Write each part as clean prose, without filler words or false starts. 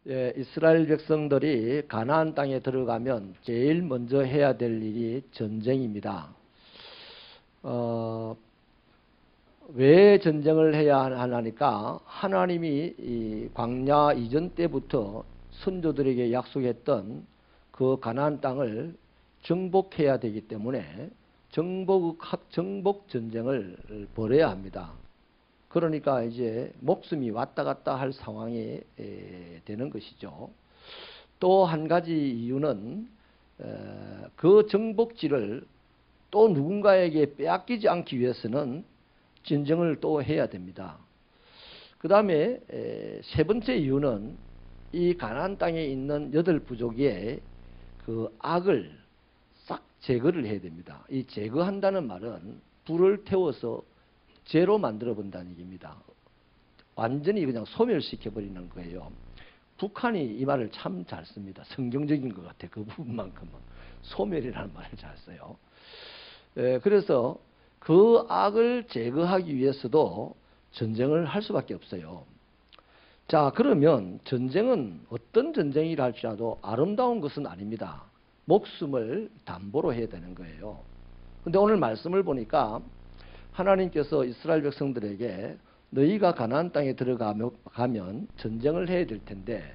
예, 이스라엘 백성들이 가나안 땅에 들어가면 제일 먼저 해야 될 일이 전쟁입니다. 왜 전쟁을 해야 하나니까 하나님이 이 광야 이전 때부터 선조들에게 약속했던 그 가나안 땅을 정복해야 되기 때문에 정복 전쟁을 벌여야 합니다. 그러니까 이제 목숨이 왔다 갔다 할 상황이 되는 것이죠. 또 한 가지 이유는 그 정복지를 또 누군가에게 빼앗기지 않기 위해서는 전쟁을 또 해야 됩니다. 그 다음에 세 번째 이유는 이 가나안 땅에 있는 8부족의 그 악을 싹 제거를 해야 됩니다. 이 제거한다는 말은 불을 태워서 죄로 만들어 본다는 얘기입니다. 완전히 그냥 소멸시켜버리는 거예요. 북한이 이 말을 참 잘 씁니다. 성경적인 것 같아. 그 부분만큼은. 소멸이라는 말을 잘 써요. 그래서 그 악을 제거하기 위해서도 전쟁을 할 수밖에 없어요. 자, 그러면 전쟁은 어떤 전쟁이라 할지라도 아름다운 것은 아닙니다. 목숨을 담보로 해야 되는 거예요. 근데 오늘 말씀을 보니까 하나님께서 이스라엘 백성들에게 너희가 가나안 땅에 들어가면 전쟁을 해야 될 텐데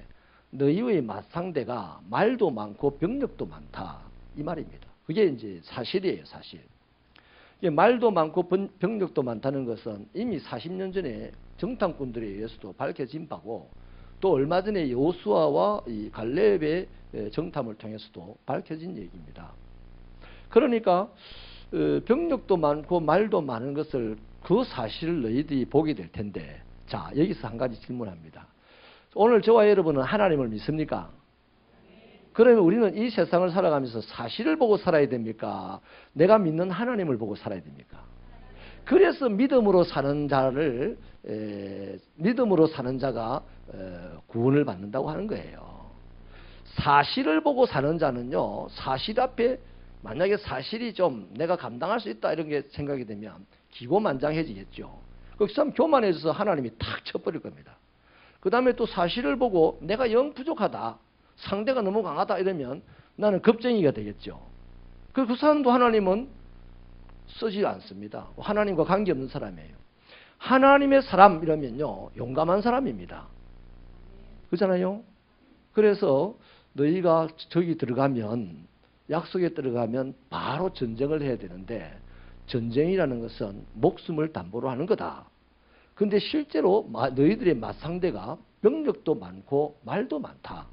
너희의 맞상대가 말도 많고 병력도 많다. 이 말입니다. 그게 이제 사실이에요, 사실. 말도 많고 병력도 많다는 것은 이미 40년 전에 정탐꾼들에 의해서도 밝혀진 바고 또 얼마 전에 여호수아와 이 갈렙의 정탐을 통해서도 밝혀진 얘기입니다. 그러니까 병력도 많고 말도 많은 것을 그 사실을 너희들이 보게 될 텐데 자, 여기서 한 가지 질문합니다. 오늘 저와 여러분은 하나님을 믿습니까? 그러면 우리는 이 세상을 살아가면서 사실을 보고 살아야 됩니까? 내가 믿는 하나님을 보고 살아야 됩니까? 그래서 믿음으로 사는 자가 구원을 받는다고 하는 거예요. 사실을 보고 사는 자는요, 사실 앞에 만약에 사실이 좀 내가 감당할 수 있다 이런 게 생각이 되면 기고만장해지겠죠. 그 사람 교만해져서 하나님이 탁 쳐버릴 겁니다. 그 다음에 또 사실을 보고 내가 영 부족하다, 상대가 너무 강하다 이러면 나는 겁쟁이가 되겠죠. 그 사람도 하나님은 쓰지 않습니다. 하나님과 관계없는 사람이에요. 하나님의 사람 이러면요, 용감한 사람입니다. 그렇잖아요. 그래서 너희가 저기 들어가면 약속에 들어가면 바로 전쟁을 해야 되는데 전쟁이라는 것은 목숨을 담보로 하는 거다. 근데 실제로 너희들의 맞상대가 병력도 많고 말도 많다.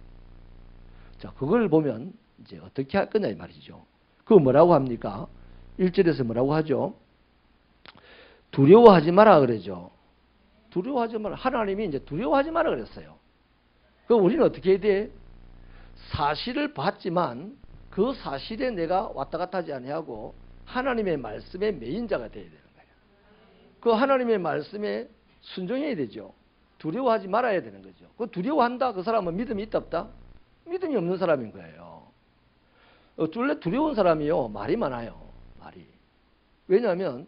자, 그걸 보면 이제 어떻게 할 거냐 이 말이죠. 그거 뭐라고 합니까? 1절에서 뭐라고 하죠? 두려워하지 마라 그러죠. 두려워하지 마라. 하나님이 이제 두려워하지 마라 그랬어요. 그럼 우리는 어떻게 해야 돼? 사실을 봤지만 그 사실에 내가 왔다 갔다 하지 아니하고 하나님의 말씀에 매인자가 되어야 되는 거예요. 그 하나님의 말씀에 순종해야 되죠. 두려워하지 말아야 되는 거죠. 그 두려워한다 그 사람은 믿음이 있다 없다? 믿음이 없는 사람인 거예요. 원래 두려운 사람이요 말이 많아요. 말이. 왜냐하면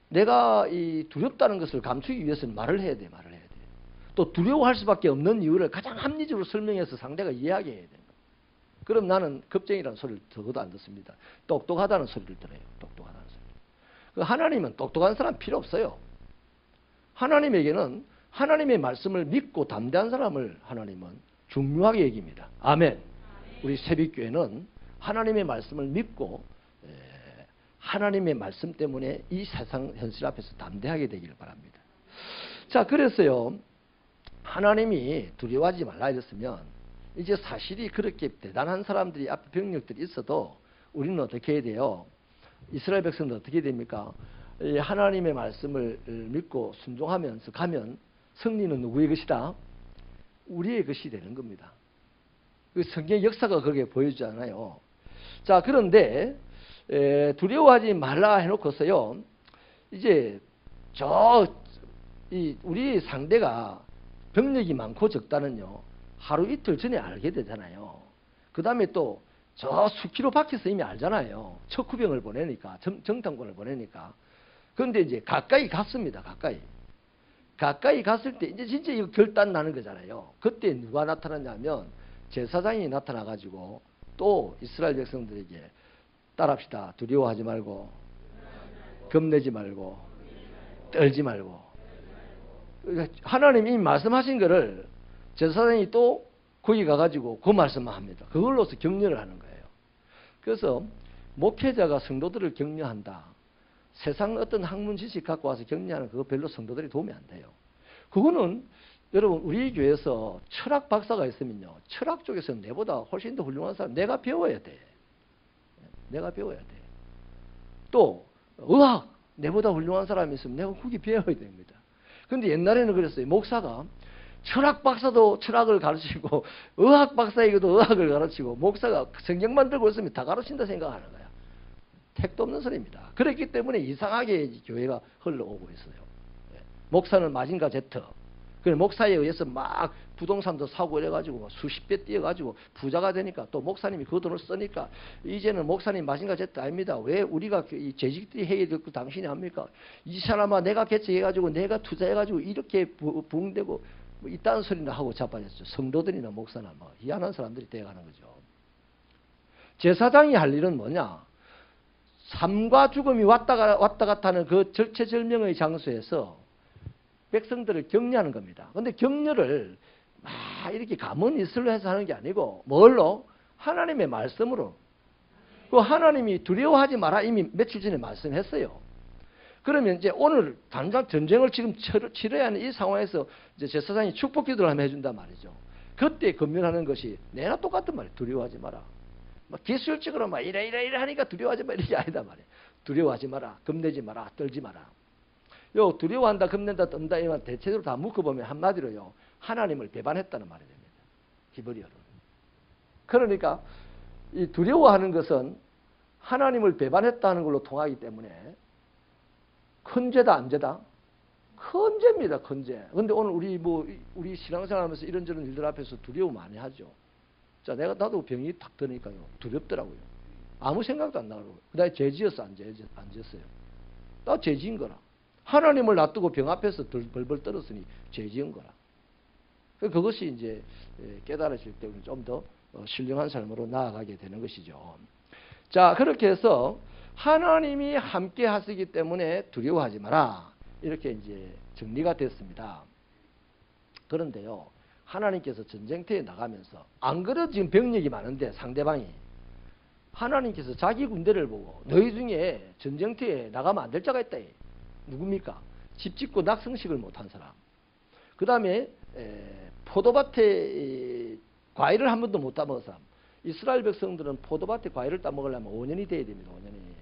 내가 이 두렵다는 것을 감추기 위해서는 말을 해야 돼. 말을 해야 돼. 또 두려워할 수밖에 없는 이유를 가장 합리적으로 설명해서 상대가 이해하게 해야 돼요. 그럼 나는 겁쟁이라는 소리를 적어도 안 듣습니다. 똑똑하다는 소리를 들어요. 똑똑하다는 소리. 하나님은 똑똑한 사람 필요 없어요. 하나님에게는 하나님의 말씀을 믿고 담대한 사람을 하나님은 중요하게 여깁니다. 아멘. 우리 새벽교회는 하나님의 말씀을 믿고 하나님의 말씀 때문에 이 세상 현실 앞에서 담대하게 되기를 바랍니다. 자, 그래서요. 하나님이 두려워하지 말라 이랬으면 이제 사실이 그렇게 대단한 사람들이 앞에 병력들이 있어도 우리는 어떻게 해야 돼요? 이스라엘 백성들은 어떻게 됩니까? 하나님의 말씀을 믿고 순종하면서 가면 승리는 누구의 것이다? 우리의 것이 되는 겁니다. 그 성경의 역사가 그렇게 보여주잖아요. 자, 그런데 두려워하지 말라 해놓고서요. 이제 우리 상대가 병력이 많고 적다는요. 하루 이틀 전에 알게 되잖아요. 그 다음에 또 저 수키로 밖에서 이미 알잖아요. 척후병을 보내니까, 정탐꾼을 보내니까. 그런데 이제 가까이 갔습니다. 가까이. 가까이 갔을 때 이제 진짜 이거 결단 나는 거잖아요. 그때 누가 나타났냐면 제사장이 나타나가지고 또 이스라엘 백성들에게 따라합시다. 두려워하지 말고 겁내지 말고 떨지 말고. 하나님이 말씀하신 거를 제사장이 또 거기 가가지고 그 말씀만 합니다. 그걸로서 격려를 하는 거예요. 그래서 목회자가 성도들을 격려한다. 세상 어떤 학문 지식 갖고 와서 격려하는 그거 별로 성도들이 도움이 안 돼요. 그거는 여러분 우리 교회에서 철학 박사가 있으면요. 철학 쪽에서 내보다 훨씬 더 훌륭한 사람 내가 배워야 돼. 내가 배워야 돼. 또 의학 내보다 훌륭한 사람이 있으면 내가 거기 배워야 됩니다. 그런데 옛날에는 그랬어요. 목사가 철학 박사도 철학을 가르치고 의학 박사에게도 의학을 가르치고 목사가 성경만 들고 있으면 다 가르친다 생각하는 거야. 택도 없는 소리입니다. 그렇기 때문에 이상하게 교회가 흘러오고 있어요. 목사는 마징가 제트. 그래 목사에 의해서 막 부동산도 사고 이래가지고 수십 배 뛰어가지고 부자가 되니까 또 목사님이 그 돈을 쓰니까 이제는 목사님 마징가 제트 아닙니다. 왜 우리가 이 재직들이 해야 될 거 당신이 합니까? 이 사람아 내가 개척해가지고 내가 투자해가지고 이렇게 부흥되고 뭐 이딴 소리나 하고 자빠졌죠. 성도들이나 목사나 뭐 희한한 사람들이 되어가는 거죠. 제사장이 할 일은 뭐냐? 삶과 죽음이 왔다 갔다 하는 그 절체절명의 장소에서 백성들을 격려하는 겁니다. 그런데 격려를 막 이렇게 가문이슬로 해서 하는 게 아니고 뭘로? 하나님의 말씀으로. 그 하나님이 두려워하지 마라 이미 며칠 전에 말씀했어요. 그러면 이제 오늘 당장 전쟁을 지금 치러야 하는 이 상황에서 이제 제사장이 축복 기도를 하면 해준단 말이죠. 그때 건면하는 것이 내나 똑같은 말이에요. 두려워하지 마라. 막 기술적으로 막 이래 하니까 두려워하지 마라 이게 아니다 말이에요. 두려워하지 마라. 겁내지 마라. 떨지 마라. 요 두려워한다, 겁낸다, 떤다 이만 대체적으로 다 묶어보면 한마디로요. 하나님을 배반했다는 말이 됩니다. 히브리어로. 그러니까 이 두려워하는 것은 하나님을 배반했다는 걸로 통하기 때문에 큰 죄다 안 죄다? 큰 죄입니다. 큰 죄. 근데 오늘 우리 신앙생활하면서 이런저런 일들 앞에서 두려워 많이 하죠. 자, 나도 병이 탁 드니까요. 두렵더라고요. 아무 생각도 안 나고. 그다음에 죄 지었어, 안 지었어요? 나 죄 지은 거라. 하나님을 놔두고 병 앞에서 벌벌 떨었으니 죄 지은 거라. 그것이 이제 깨달으실 때 좀 더 신령한 삶으로 나아가게 되는 것이죠. 자, 그렇게 해서 하나님이 함께 하시기 때문에 두려워하지 마라. 이렇게 이제 정리가 됐습니다. 그런데요, 하나님께서 전쟁터에 나가면서 안 그래도 지금 병력이 많은데 상대방이 하나님께서 자기 군대를 보고 너희 중에 전쟁터에 나가면 안 될 자가 있다. 누굽니까? 집 짓고 낙성식을 못한 사람. 그 다음에 포도밭에 과일을 한 번도 못 따먹은 사람. 이스라엘 백성들은 포도밭에 과일을 따먹으려면 5년이 돼야 됩니다. 5년이.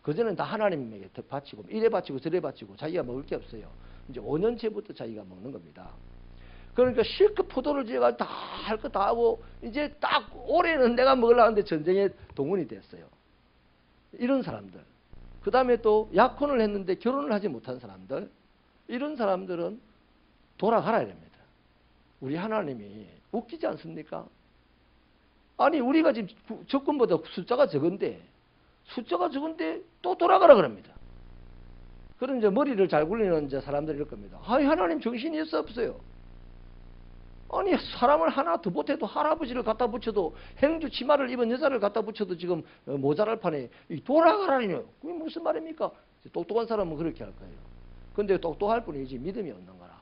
그전에는 다 하나님에게 바치고 이래 바치고 저래 바치고 자기가 먹을 게 없어요. 이제 5년째부터 자기가 먹는 겁니다. 그러니까 실컷 포도를 지어가지고 다 할 거 다 하고 이제 딱 올해는 내가 먹으려고 하는데 전쟁에 동원이 됐어요. 이런 사람들. 그 다음에 또 약혼을 했는데 결혼을 하지 못한 사람들. 이런 사람들은 돌아가라 이랍니다. 우리 하나님이 웃기지 않습니까? 아니 우리가 지금 적군보다 숫자가 적은데 또 돌아가라 그럽니다. 그런 이제 머리를 잘 굴리는 이제 사람들이 이럴 겁니다. 아니 하나님 정신이 있어 없어요? 아니 사람을 하나 더 못해도 할아버지를 갖다 붙여도 행주 치마를 입은 여자를 갖다 붙여도 지금 모자랄 판에 돌아가라니요. 그게 무슨 말입니까? 똑똑한 사람은 그렇게 할 거예요. 근데 똑똑할 뿐이지 믿음이 없는 거라.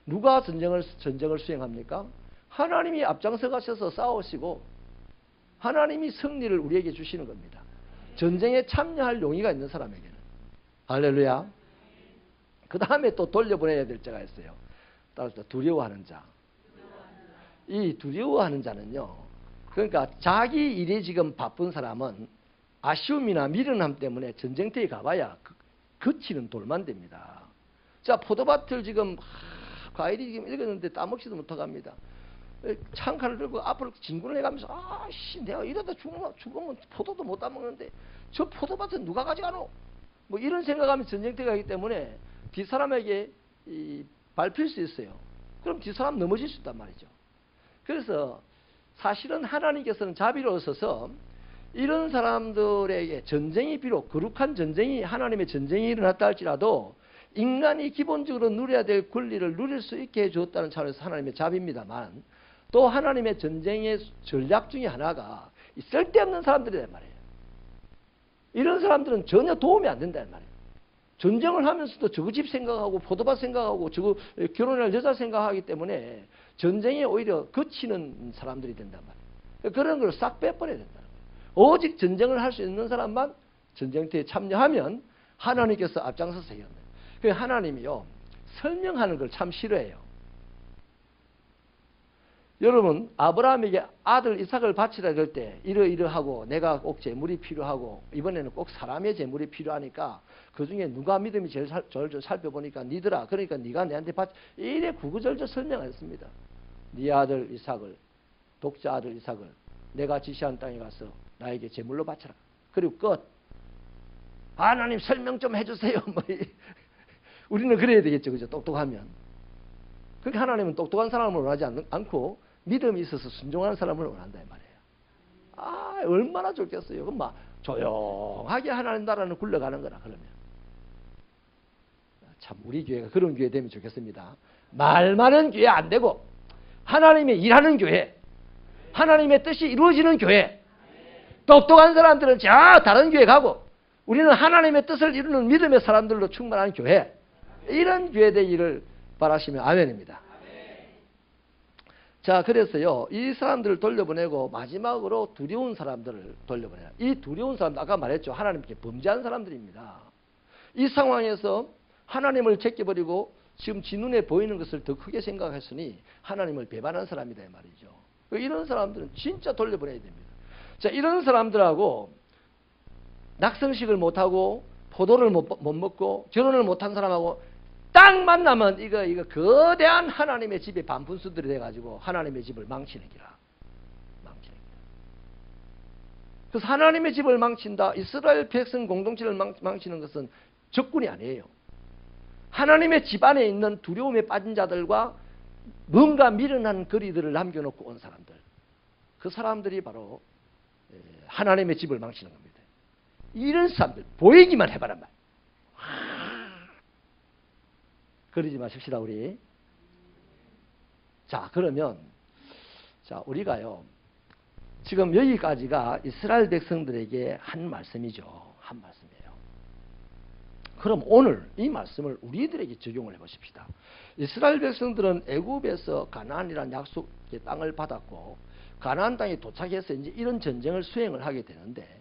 누가 전쟁을 수행합니까? 하나님이 앞장서 가셔서 싸우시고 하나님이 승리를 우리에게 주시는 겁니다. 전쟁에 참여할 용의가 있는 사람에게는. 할렐루야. 그 다음에 또 돌려보내야 될 자가 있어요. 따라서 두려워하는 자. 이 두려워하는 자는요. 그러니까 자기 일에 지금 바쁜 사람은 아쉬움이나 미련함 때문에 전쟁터에 가봐야 그치는 돌만 됩니다. 자, 포도밭을 지금 과일이 지금 익었는데 따먹지도 못하갑니다. 창칼을 들고 앞으로 진군을 해가면서 아씨 내가 이러다 죽으면 포도도 못 따먹는데 저 포도밭은 누가 가져가노? 뭐 이런 생각하면 전쟁터에 가기 때문에 뒷사람에게 밟힐 수 있어요. 그럼 뒷사람 넘어질 수 있단 말이죠. 그래서 사실은 하나님께서는 자비로우셔서 이런 사람들에게 전쟁이 비록 거룩한 전쟁이 하나님의 전쟁이 일어났다 할지라도 인간이 기본적으로 누려야 될 권리를 누릴 수 있게 해주었다는 차원에서 하나님의 자비입니다만, 또 하나님의 전쟁의 전략 중에 하나가 이 쓸데없는 사람들이란 말이에요. 이런 사람들은 전혀 도움이 안 된다는 말이에요. 전쟁을 하면서도 저거 집 생각하고 포도밭 생각하고 저거 결혼할 여자 생각하기 때문에 전쟁에 오히려 그치는 사람들이 된단 말이에요. 그런 걸 싹 빼버려야 된다는 거예요. 오직 전쟁을 할 수 있는 사람만 전쟁터에 참여하면 하나님께서 앞장서서 해요. 그래서 하나님이요, 설명하는 걸 참 싫어해요. 여러분, 아브라함에게 아들 이삭을 바치라 그럴 때 이러이러하고 내가 꼭 재물이 필요하고 이번에는 꼭 사람의 재물이 필요하니까 그중에 누가 믿음이 제일 잘 살펴보니까 니더라. 그러니까 네가 내한테 바치. 이래 구구절절 설명했습니다. 네 아들 이삭을, 독자 아들 이삭을 내가 지시한 땅에 가서 나에게 제물로 바쳐라. 그리고 끝. 하나님 설명 좀 해주세요. 뭐 우리는 그래야 되겠죠. 그죠? 똑똑하면. 그렇게 하나님은 똑똑한 사람을 원하지 않고 믿음이 있어서 순종하는 사람을 원한다 이 말이에요. 아, 얼마나 좋겠어요. 그럼 막 조용하게 하나님 나라는 굴러가는 거라 그러면. 참 우리 교회가 그런 교회 되면 좋겠습니다. 말 많은 교회 안 되고 하나님의 일하는 교회, 하나님의 뜻이 이루어지는 교회. 똑똑한 사람들은 저 다른 교회 가고 우리는 하나님의 뜻을 이루는 믿음의 사람들로 충만한 교회. 이런 교회 되기를 바라시면 아멘입니다. 자, 그래서요, 이 사람들을 돌려보내고 마지막으로 두려운 사람들을 돌려보내요. 이 두려운 사람들, 아까 말했죠. 하나님께 범죄한 사람들입니다. 이 상황에서 하나님을 제껴버리고 지금 지 눈에 보이는 것을 더 크게 생각했으니 하나님을 배반한 사람이다 이 말이죠. 이런 사람들은 진짜 돌려보내야 됩니다. 자, 이런 사람들하고 낙성식을 못하고 포도를 못 먹고 결혼을 못한 사람하고 딱 만나면 이거 거대한 하나님의 집의 반푼수들이 돼가지고 하나님의 집을 망치는 기라. 망치는 기라. 그래서 하나님의 집을 망친다. 이스라엘 백성 공동체를 망치는 것은 적군이 아니에요. 하나님의 집 안에 있는 두려움에 빠진 자들과 뭔가 미련한 거리들을 남겨놓고 온 사람들. 그 사람들이 바로 하나님의 집을 망치는 겁니다. 이런 사람들 보이기만 해봐라 말. 그러지 마십시다 우리. 자, 그러면 자, 우리가요 지금 여기까지가 이스라엘 백성들에게 한 말씀이죠. 한 말씀이에요. 그럼 오늘 이 말씀을 우리들에게 적용을 해보십시다. 이스라엘 백성들은 애굽에서 가나안이라는 약속의 땅을 받았고 가나안 땅에 도착해서 이제 이런 전쟁을 수행을 하게 되는데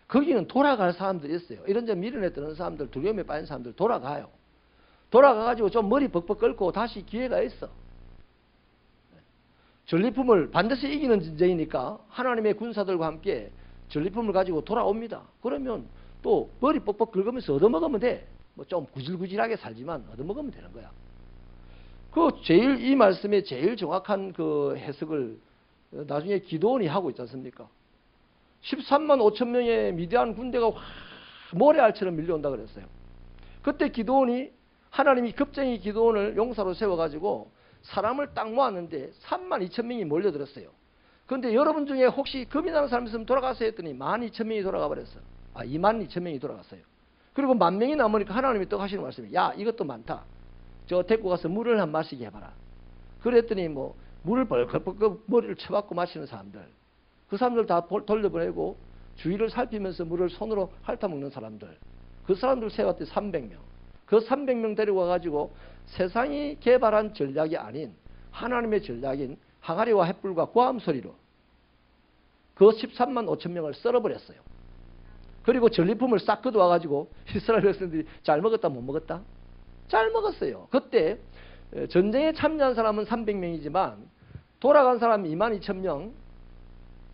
거기는 돌아갈 사람들이 있어요. 이런 점 미련에 드는 사람들, 두려움에 빠진 사람들 돌아가요. 돌아가가지고 좀 머리 벅벅 긁고 다시 기회가 있어. 전리품을 반드시 이기는 전쟁이니까 하나님의 군사들과 함께 전리품을 가지고 돌아옵니다. 그러면 또 머리 뻑뻑 긁으면서 얻어먹으면 돼. 뭐 좀 구질구질하게 살지만 얻어먹으면 되는 거야. 이 말씀의 제일 정확한 그 해석을 나중에 기드온이 하고 있지 않습니까? 13만 5천 명의 미디안 군대가 모래알처럼 밀려온다 그랬어요. 그때 기드온이 하나님이 급쟁이 기드온을 용사로 세워가지고 사람을 딱 모았는데 3만 2천 명이 몰려들었어요. 그런데 여러분 중에 혹시 겁이 나는 사람 있으면 돌아가세요 했더니 1만 2천 명이 돌아가 버렸어요. 2만 2천 명이 돌아갔어요. 그리고 1만 명이 남으니까 하나님이 또 하시는 말씀이 야 이것도 많다. 저 데리고 가서 물을 한 마시게 해봐라. 그랬더니 뭐 물을 벌컥벌컥 머리를 쳐박고 마시는 사람들. 그 사람들 다 돌려보내고 주위를 살피면서 물을 손으로 핥아먹는 사람들. 그 사람들 세웠더니 300명. 그 300명 데리고 와가지고 세상이 개발한 전략이 아닌 하나님의 전략인 항아리와 횃불과 고함 소리로 그 13만 5천 명을 썰어버렸어요. 그리고 전리품을 싹 걷어와가지고 이스라엘 백성들이 잘 먹었다 못 먹었다? 잘 먹었어요. 그때 전쟁에 참여한 사람은 300명이지만 돌아간 사람 2만 2천 명,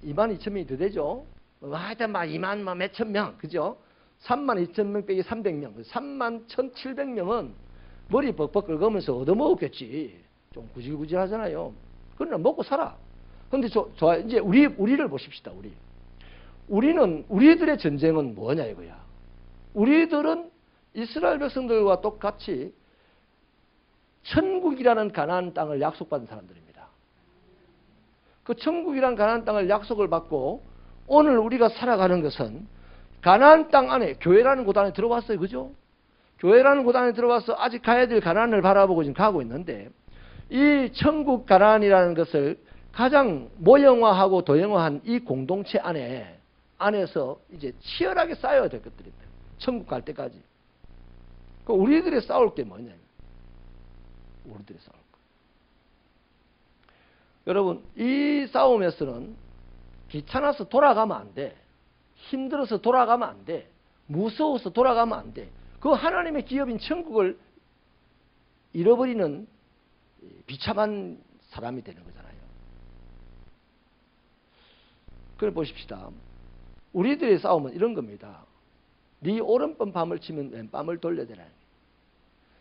2만 2천 명이 더 되죠. 하여튼 막 2만 몇천 명, 그죠? 3만 2천 명 빼기 300명, 3만 1,700명은 머리 벅벅 긁으면서 얻어먹었겠지. 좀 구질구질하잖아요. 그러나 먹고 살아. 근데 이제 우리를 보십시다. 우리들의 전쟁은 뭐냐 이거야. 우리들은 이스라엘 백성들과 똑같이 천국이라는 가나안 땅을 약속받은 사람들입니다. 그 천국이라는 가나안 땅을 약속을 받고 오늘 우리가 살아가는 것은 가나안 땅 안에 교회라는 곳 안에 들어왔어요. 그죠? 교회라는 곳 안에 들어와서 아직 가야 될 가난을 바라보고 지금 가고 있는데, 이 천국 가난이라는 것을 가장 모형화하고 도형화한 이 공동체 안에서 이제 치열하게 싸워야 될 것들입니다. 천국 갈 때까지. 우리들이 싸울 게 뭐냐? 우리들이 싸울 거. 여러분, 이 싸움에서는 귀찮아서 돌아가면 안 돼. 힘들어서 돌아가면 안 돼. 무서워서 돌아가면 안 돼. 그 하나님의 기업인 천국을 잃어버리는 비참한 사람이 되는 거잖아요. 그래 보십시다. 우리들의 싸움은 이런 겁니다. 네 오른밤 밤을 치면 왼밤을 돌려대라.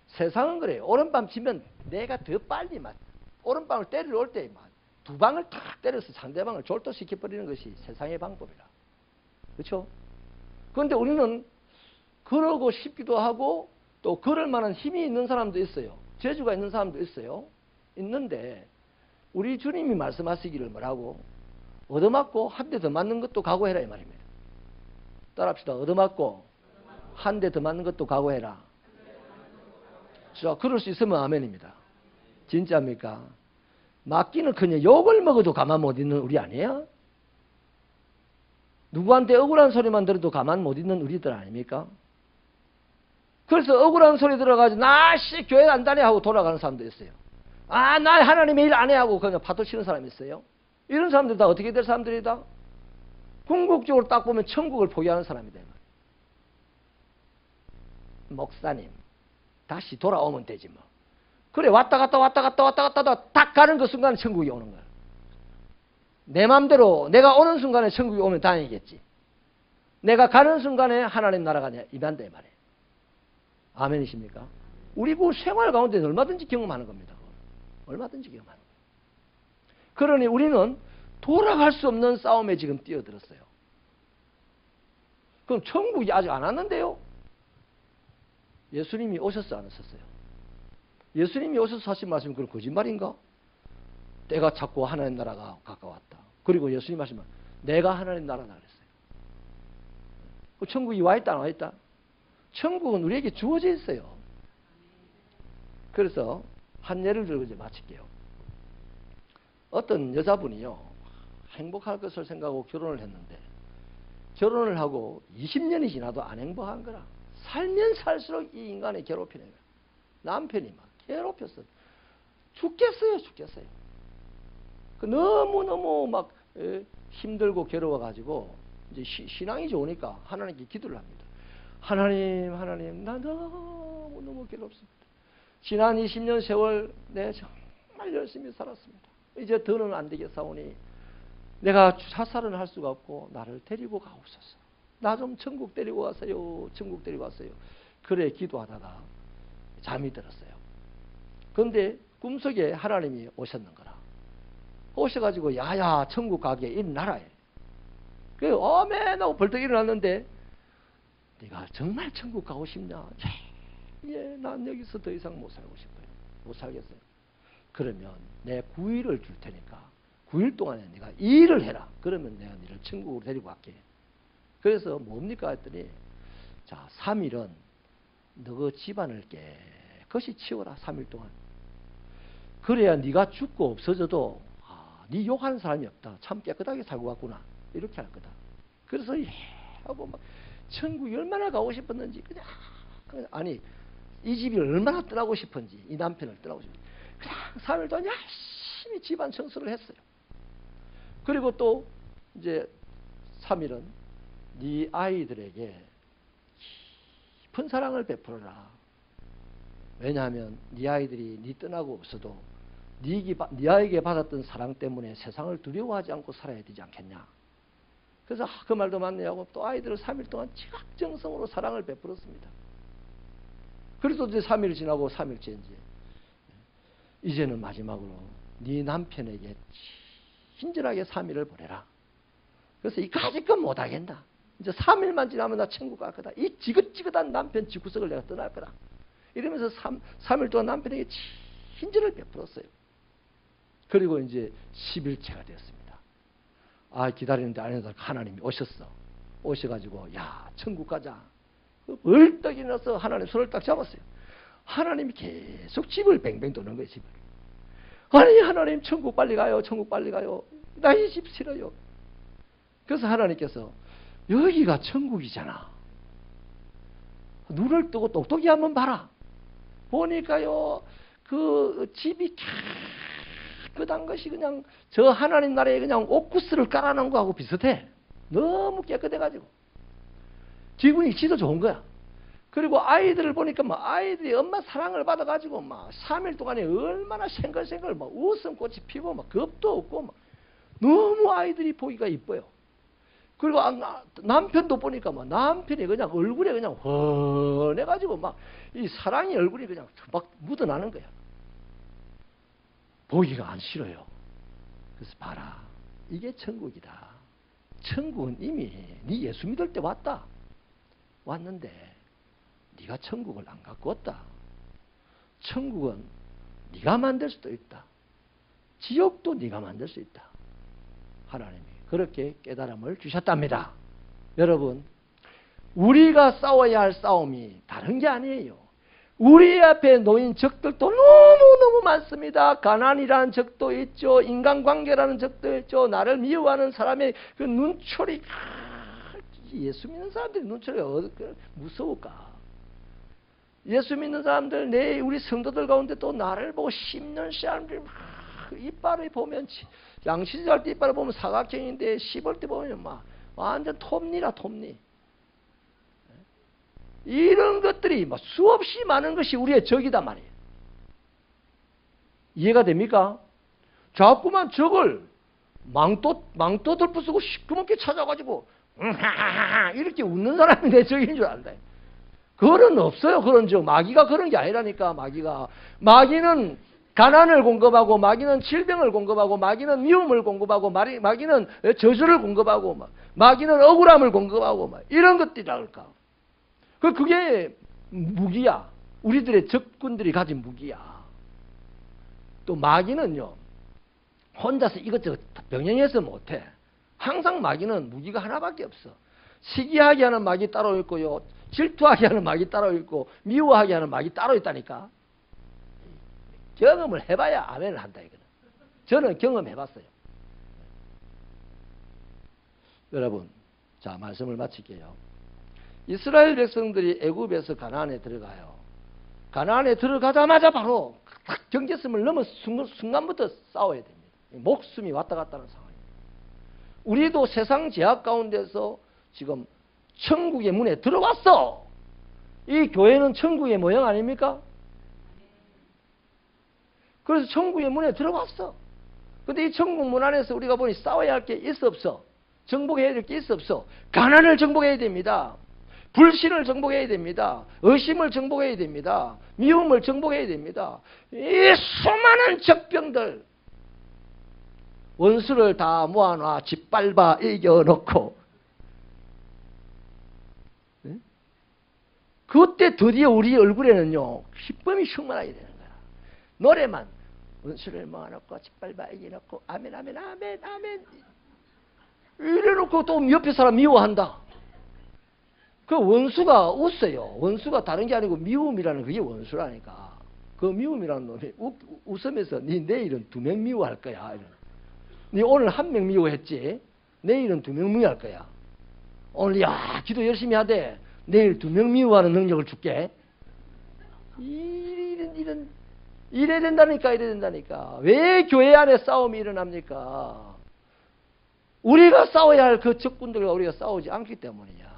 세상은 그래요. 오른밤 치면 내가 더 빨리 오른밤을 때리러 올 때 두 방을 탁 때려서 상대방을 졸도시켜버리는 것이 세상의 방법이라. 그렇죠? 그런데 우리는 그러고 싶기도 하고 또 그럴 만한 힘이 있는 사람도 있어요. 재주가 있는 사람도 있어요. 있는데 우리 주님이 말씀하시기를 뭐라고? 얻어맞고 한 대 더 맞는 것도 각오해라 이 말입니다. 따라합시다. 얻어맞고 한 대 더 맞는 것도 각오해라. 자, 그럴 수 있으면 아멘입니다. 진짜입니까? 맞기는커녕 욕을 먹어도 가만 못 있는 우리 아니에요? 누구한테 억울한 소리만 들어도 가만 못 있는 우리들 아닙니까? 그래서 억울한 소리 들어가지고 나씨 교회 안 다녀 하고 돌아가는 사람도 있어요. 아, 나 하나님의 일 안 해 하고 그냥 파도 치는 사람이 있어요. 이런 사람들 다 어떻게 될 사람들이다? 궁극적으로 딱 보면 천국을 포기하는 사람이다. 목사님, 다시 돌아오면 되지 뭐. 그래, 왔다 갔다 딱 가는 그 순간에 천국이 오는 거야. 내 맘대로 내가 오는 순간에 천국이 오면 다행이겠지. 내가 가는 순간에 하나님 나라가 임한다 이 말이에요. 아멘이십니까? 우리 그 생활 가운데 얼마든지 경험하는 겁니다. 얼마든지 경험하는 거예요. 그러니 우리는 돌아갈 수 없는 싸움에 지금 뛰어들었어요. 그럼 천국이 아직 안 왔는데요? 예수님이 오셨어 안 오셨어요? 예수님이 오셔서 하신 말씀이 그럼 거짓말인가? 때가 자꾸 하나님 나라가 가까웠다. 그리고 예수님 하시면 내가 하나님 나라다 그랬어요. 그 천국이 와 있다 안 와 있다? 천국은 우리에게 주어져 있어요. 그래서 한 예를 들고 이제 마칠게요. 어떤 여자분이요, 행복할 것을 생각하고 결혼을 했는데 결혼을 하고 20년이 지나도 안 행복한 거라. 살면 살수록 이 인간이 괴롭히는 거야. 남편이 막 괴롭혔어. 죽겠어요. 너무너무 막 힘들고 괴로워가지고 이제 신앙이 좋으니까 하나님께 기도를 합니다. 하나님, 나 너무 괴롭습니다. 지난 20년 세월 내가 정말 열심히 살았습니다. 이제 더는 안 되겠사오니 내가 자살은 할 수가 없고 나를 데리고 가옵소서. 나 좀 천국 데리고 가세요. 천국 데리고 가세요. 그래 기도하다가 잠이 들었어요. 그런데 꿈속에 하나님이 오셨는 거라. 오셔가지고 야야 천국 가게 일어나라. 그래 아멘 하고 벌떡 일어났는데 네가 정말 천국 가고 싶냐? 예, 난 여기서 더 이상 못 살고 싶어요. 못 살겠어요. 그러면 내 9일을 줄 테니까 9일 동안에 네가 일을 해라. 그러면 내가 너를 천국으로 데리고 갈게. 그래서 뭡니까 했더니 자 3일은 너 집안을 깨끗이 치워라. 3일 동안. 그래야 네가 죽고 없어져도 네 욕하는 사람이 없다. 참 깨끗하게 살고 갔구나. 이렇게 할 거다. 그래서 하고 막 천국이 얼마나 가고 싶었는지 그냥 아니 이 집이 얼마나 떠나고 싶은지 이 남편을 떠나고 싶은지 그냥 3일 동안 열심히 집안 청소를 했어요. 그리고 또 이제 3일은 네 아이들에게 깊은 사랑을 베풀어라. 왜냐하면 네 아이들이 네 떠나고 없어도 네 아이에게 받았던 사랑 때문에 세상을 두려워하지 않고 살아야 되지 않겠냐. 그래서 그 말도 맞네 하고 또 아이들을 3일 동안 지각정성으로 사랑을 베풀었습니다. 그래서 이제 3일 지나고 3일째 이제는 마지막으로 네 남편에게 친절하게 3일을 보내라. 그래서 이까짓 못하겠다. 이제 3일만 지나면 나 천국 갈 거다. 이 지긋지긋한 남편 집구석을 내가 떠날 거다. 이러면서 3일 동안 남편에게 친절을 베풀었어요. 그리고 이제 10일째가 되었습니다. 기다리는데 하나님이 오셨어. 오셔가지고 야 천국 가자. 벌떡 일어나서 하나님 손을 딱 잡았어요. 하나님이 계속 집을 뱅뱅 도는 거예요. 집을. 아니 하나님 천국 빨리 가요. 천국 빨리 가요. 나 이 집 싫어요. 그래서 하나님께서 여기가 천국이잖아. 눈을 뜨고 똑똑히 한번 봐라. 보니까요 그 집이 깨끗한 것이 그냥 저 하나님 나라에 그냥 옥구스를 깔아놓은 거하고 비슷해. 너무 깨끗해가지고 기분이 진짜 좋은 거야. 그리고 아이들을 보니까 막 아이들이 엄마 사랑을 받아가지고 막 3일 동안에 얼마나 생글생글 막 웃음꽃이 피고 막 겁도 없고 막 너무 아이들이 보기가 이뻐요. 그리고 남편도 보니까 막 남편이 그냥 얼굴에 그냥 훤해가지고 막 이 사랑의 얼굴이 그냥 막 묻어나는 거야. 보기가 안 싫어요. 그래서 봐라. 이게 천국이다. 천국은 이미 네 예수 믿을 때 왔다. 왔는데 네가 천국을 안 갖고 왔다. 천국은 네가 만들 수도 있다. 지옥도 네가 만들 수 있다. 하나님이 그렇게 깨달음을 주셨답니다. 여러분, 우리가 싸워야 할 싸움이 다른 게 아니에요. 우리 앞에 놓인 적들도 너무너무 많습니다. 가난이라는 적도 있죠. 인간관계라는 적도 있죠. 나를 미워하는 사람의 그 눈초리. 예수 믿는 사람들이 눈초리가 무서울까? 예수 믿는 사람들, 우리 성도들 가운데 또 나를 보고 씹는 사람들이 막 이빨을 보면 양치질 때 이빨을 보면 사각형인데 씹을 때 보면 막 완전 톱니라 톱니. 이런 것들이 막 수없이 많은 것이 우리의 적이단 말이에요. 이해가 됩니까? 자꾸만 적을 망토들 부수고 시끄럽게 찾아가지고 이렇게 웃는 사람이 내 적인 줄 안다. 그건 없어요. 그런 적. 마귀가 그런 게 아니라니까. 마귀는 가난을 공급하고, 마귀는 질병을 공급하고, 마귀는 미움을 공급하고, 마귀는 저주를 공급하고, 마귀는 억울함을 공급하고, 이런 것들이랄까. 그게 무기야. 우리들의 적군들이 가진 무기야. 또 마귀는요, 혼자서 이것저것 병행해서 못해. 항상 마귀는 무기가 하나밖에 없어. 시기하게 하는 마귀 따로 있고요, 질투하게 하는 마귀 따로 있고, 미워하게 하는 마귀 따로 있다니까. 경험을 해봐야 아멘을 한다 이거는. 저는 경험해봤어요. 여러분, 자 말씀을 마칠게요. 이스라엘 백성들이 애굽에서 가나안에 들어가요. 가나안에 들어가자마자 바로 경계선을 넘어 순간부터 싸워야 됩니다. 목숨이 왔다 갔다 하는 상황입니다. 우리도 세상 제약 가운데서 지금 천국의 문에 들어왔어. 이 교회는 천국의 모형 아닙니까? 그래서 천국의 문에 들어왔어. 근데 이 천국 문 안에서 우리가 보니 싸워야 할 게 있어 없어? 정복해야 될 게 있어 없어? 가난을 정복해야 됩니다. 불신을 정복해야 됩니다. 의심을 정복해야 됩니다. 미움을 정복해야 됩니다. 이 수많은 적병들, 원수를 다 모아놔 짓밟아 이겨놓고, 그때 드디어 우리 얼굴에는요 기쁨이 충만하게 되는 거야. 노래만 원수를 모아놓고 짓밟아 이겨놓고 아멘 아멘 아멘 아멘 이래놓고 또 옆에 사람 미워한다. 그 원수가 웃어요. 원수가 다른 게 아니고 미움이라는 그게 원수라니까. 그 미움이라는 놈이 웃으면서 네 내일은 2명 미워할 거야. 네 오늘 1명 미워했지. 내일은 2명 미워할 거야. 오늘 야 기도 열심히 하되 내일 2명 미워하는 능력을 줄게. 이래야 된다니까. 왜 교회 안에 싸움이 일어납니까? 우리가 싸워야 할 그 적군들과 우리가 싸우지 않기 때문이야.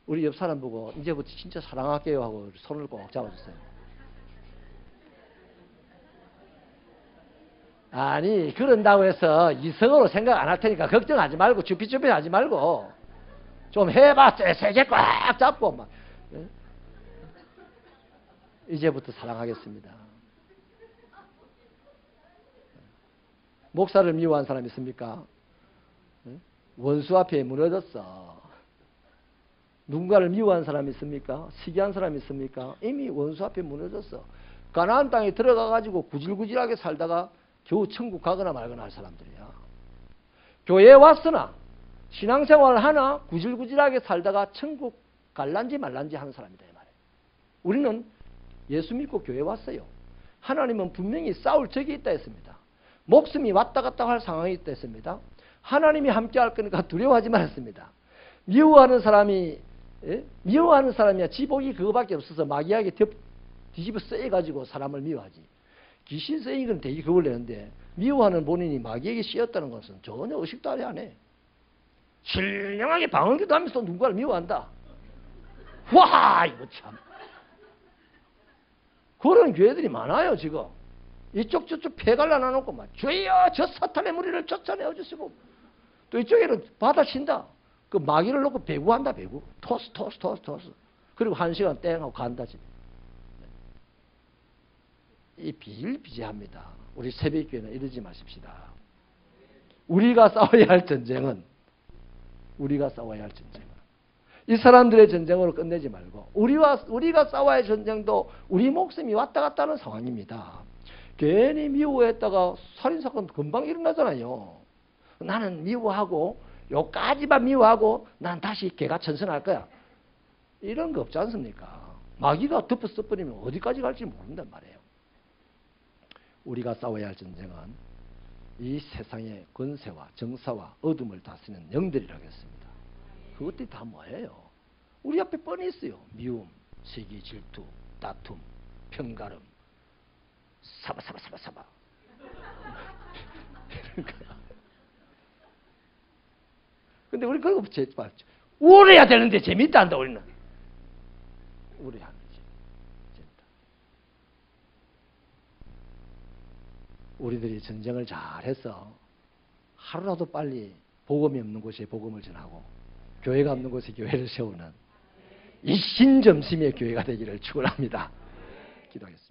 우리 옆 사람 보고 이제부터 진짜 사랑할게요 하고 손을 꼭 잡아주세요. 아니 그런다고 해서 이성으로 생각 안 할 테니까 걱정하지 말고 주피주피 하지 말고 좀 해봐. 세게 꽉 잡고 막. 이제부터 사랑하겠습니다. 목사를 미워한 사람 있습니까? 원수 앞에 무너졌어. 누군가를 미워한 사람 있습니까? 시기한 사람 있습니까? 이미 원수 앞에 무너졌어. 가나안 땅에 들어가가지고 구질구질하게 살다가 겨우 천국 가거나 말거나 할 사람들이야. 교회에 왔으나 신앙생활을 하나 구질구질하게 살다가 천국 갈란지 말란지 하는 사람이다 이 말이에요. 우리는 예수 믿고 교회 왔어요. 하나님은 분명히 싸울 적이 있다 했습니다. 목숨이 왔다 갔다 할 상황이 있다 했습니다. 하나님이 함께 할 거니까 두려워하지 말았습니다. 미워하는 사람이야 지복이 그거밖에 없어서 마귀에게 뒤집어 쓰여가지고 사람을 미워하지. 귀신 쓰인 건 되게 겁을 내는데 미워하는 본인이 마귀에게 씌었다는 것은 전혀 의식도 안 해. 신령하게 방언기도 하면서 누군가를 미워한다. 와 이거 참. 그런 교회들이 많아요 지금. 이쪽 저쪽 폐갈라 놔놓고 막 주여 저 사탄의 무리를 쫓아내어 주시고, 또 이쪽에는 받아친다. 그 마귀를 놓고 배구한다 배구. 토스. 그리고 1시간 땡 하고 간다 집에. 이 비일비재합니다. 우리 새벽교회는 이러지 마십시다. 우리가 싸워야 할 전쟁은 이 사람들의 전쟁으로 끝내지 말고 우리가 싸워야 할 전쟁도 우리 목숨이 왔다 갔다 하는 상황입니다. 괜히 미워했다가 살인사건 금방 일어나잖아요. 나는 미워하고 요까지만 미워하고 난 다시 개가천선할 거야. 이런 거 없지 않습니까? 마귀가 덮어 써버리면 어디까지 갈지 모른단 말이에요. 우리가 싸워야 할 전쟁은 이 세상의 권세와 정사와 어둠을 다스리는 영들이라고 했습니다. 그것들이 다 뭐예요? 우리 앞에 뻔히 있어요. 미움, 시기, 질투, 다툼, 편가름, 사바. 근데 우리 그거 우울해야 되는데 재밌다 한다 우리는. 우울해하는 거지. 재밌다. 우리들이 전쟁을 잘해서 하루라도 빨리 복음이 없는 곳에 복음을 전하고 교회가 없는 곳에 교회를 세우는 이 신점심의 교회가 되기를 축원합니다. 기도하겠습니다.